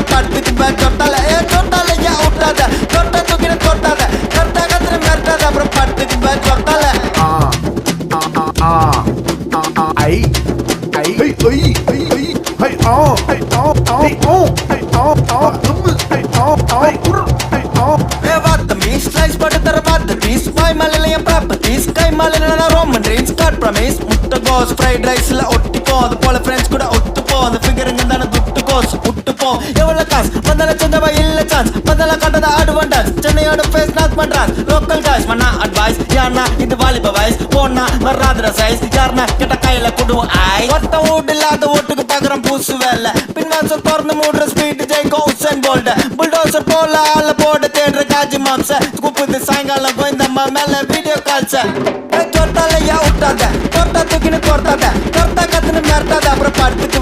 அப்புறம் படுத்துக்கு பேக் தொட்டால தொட்டால ஏன் விட்டாத தொட்ட தூக்கின தொட்டாத கரெக்டா கத்துற மிரட்டாத அப்புறம் படுத்துக்கு பேக் தொட்டால ஐ ஐ ஐ ஐ ஐ ஐ ஐ ஆ ஐ ஆ ஆ ஆ ஐ ஆ ஆ தும்மு ஐ ஆ ஆ குர் ஐ ஆ ஏ வாத்த மீஸ் ஸ்லைஸ் போட்டு தர வாத்த பீஸ் வாய் மலையில என் ப்ராப்பர்ட்டிஸ் கை மலையில நான் ரோமன் ட்ரீம்ஸ் காட் ப்ரமிஸ் முட்டை கோஸ் ஃப்ரைட் ரைஸ்ல ஒட்டிப்போ அது போல ஃப்ரெண்ட்ஸ் கூட ஒத்துப்போ அந்த ஃபிகருங்க தானே துட்டு கோஸ் விட்டுப்போ எவ்வளவு காசு வந்தால சொந்தவா இல்ல சான்ஸ் வந்தால கண்டத அட்வான்டேஜ் சென்னையோட ஃபேஸ் நாக் பண்றான் லோக்கல் காய்ஸ் மண்ணா அட்வைஸ் யாருனா இது வாலிப வயசு போனா வராதுற சைஸ் யாருனா கிட்ட கையில குடுவோம் ஐ ஒத்த வீடு இல்லாத ஓட்டுக்கு பாக்குறோம் பூசு வேலை பின்வாசல் திறந்து மூடுற ஸ்பீட் ஜெயிக்கும் உசேன் போல்ட் புல்டோசர் போல ஆள போட தேடுற காஜி மாம்ச கூப்பிடுது சாயங்காலம் கோயந்தம்மா மேல வீடியோ கால்ஸ் தொட்டால யா விட்டாத தொட்டா தூக்கின்னு கொட்டாத கரெக்டா கத்துன்னு மிரட்டாத அப்புறம் படுத்துக்கு